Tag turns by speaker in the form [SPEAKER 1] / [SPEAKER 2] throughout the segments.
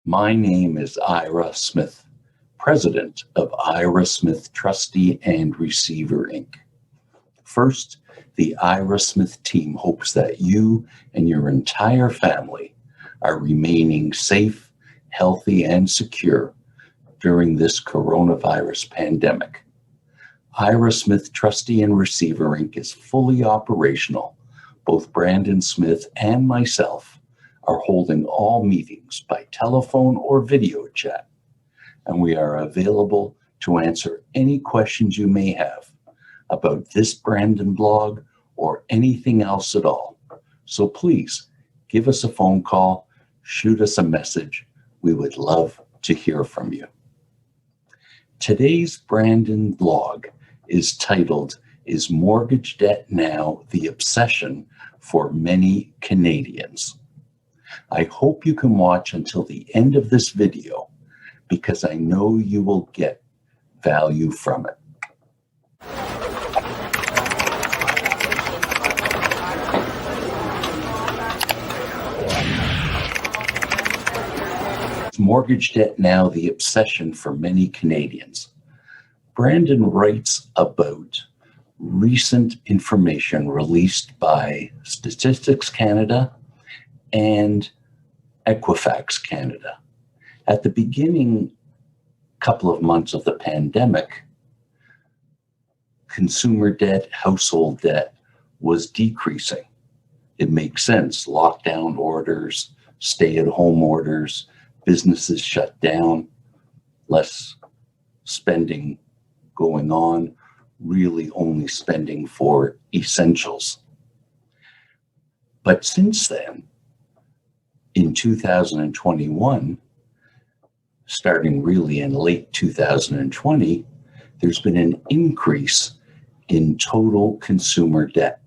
[SPEAKER 1] My name is Ira Smith, President of Ira Smith Trustee and Receiver, Inc. First, the Ira Smith team hopes that you and your entire family are remaining safe, healthy, and secure during this coronavirus pandemic. Ira Smith Trustee and Receiver, Inc. is fully operational. Both Brandon Smith and myself are holding all meetings by telephone or video chat, and we are available to answer any questions you may have about this Brandon blog or anything else at all. So please give us a phone call, shoot us a message. We would love to hear from you. Today's Brandon blog is titled, "Is Mortgage Debt Now the Obsession for Many Canadians?" I hope you can watch until the end of this video because I know you will get value from it. Is mortgage debt now the obsession for many Canadians? Brandon writes about recent information released by Statistics Canada and Equifax Canada. At the beginning couple of months of the pandemic, consumer debt, household debt was decreasing. It makes sense. Lockdown orders, stay-at-home orders, businesses shut down, less spending going on, really only spending for essentials. But since then, in 2021, starting really in late 2020, there's been an increase in total consumer debt.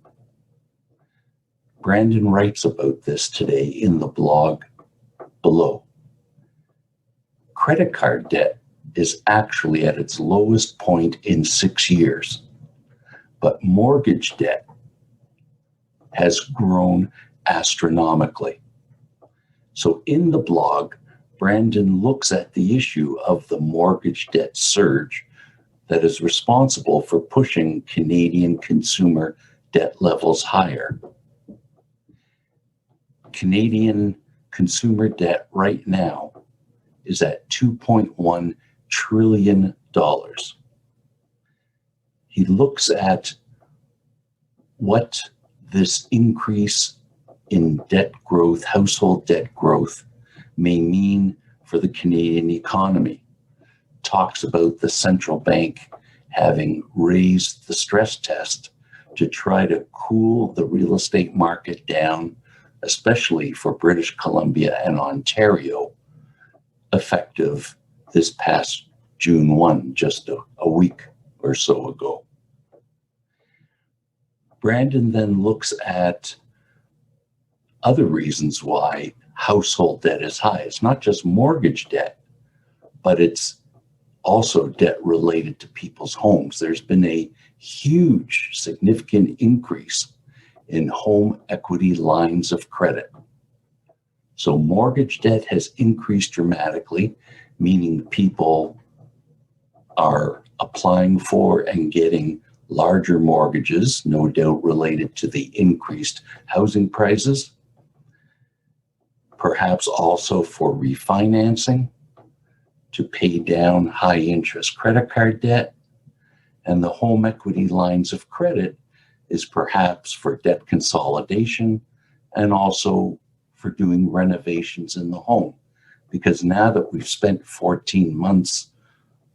[SPEAKER 1] Brandon writes about this today in the blog below. Credit card debt is actually at its lowest point in 6 years, but mortgage debt has grown astronomically. So in the blog, Brandon looks at the issue of the mortgage debt surge that is responsible for pushing Canadian consumer debt levels higher. Canadian consumer debt right now is at $2.1 trillion. He looks at what this increase in debt growth, household debt growth, may mean for the Canadian economy. Talks about the central bank having raised the stress test to try to cool the real estate market down, especially for British Columbia and Ontario, effective this past June 1, just a week or so ago. Brandon then looks at other reasons why household debt is high. It's not just mortgage debt, but it's also debt related to people's homes. There's been a huge, significant increase in home equity lines of credit. So mortgage debt has increased dramatically, meaning people are applying for and getting larger mortgages, no doubt related to the increased housing prices, perhaps also for refinancing to pay down high interest credit card debt. And the home equity lines of credit is perhaps for debt consolidation and also for doing renovations in the home. Because now that we've spent 14 months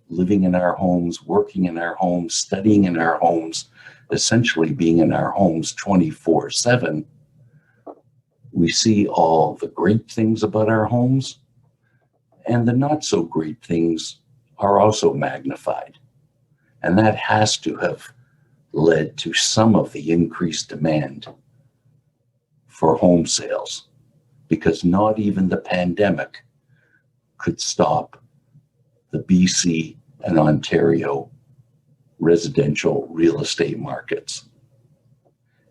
[SPEAKER 1] living in our homes, working in our homes, studying in our homes, essentially being in our homes 24/7, we see all the great things about our homes, and the not so great things are also magnified. And that has to have led to some of the increased demand for home sales, because not even the pandemic could stop the BC and Ontario residential real estate markets.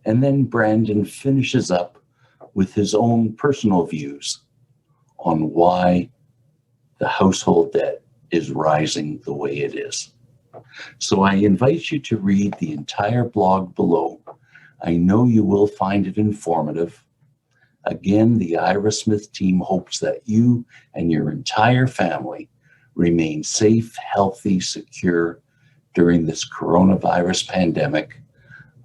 [SPEAKER 1] And then Brandon finishes up with his own personal views on why the household debt is rising the way it is. So I invite you to read the entire blog below. I know you will find it informative. Again, the Ira Smith team hopes that you and your entire family remain safe, healthy, secure during this coronavirus pandemic.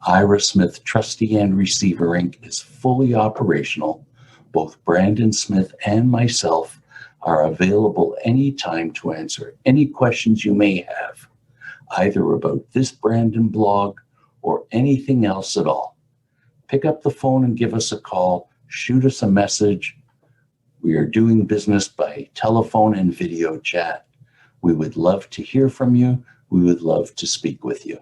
[SPEAKER 1] Ira Smith Trustee and Receiver Inc. is fully operational. Both Brandon Smith and myself are available anytime to answer any questions you may have, either about this Brandon blog or anything else at all. Pick up the phone and give us a call. Shoot us a message. We are doing business by telephone and video chat. We would love to hear from you. We would love to speak with you.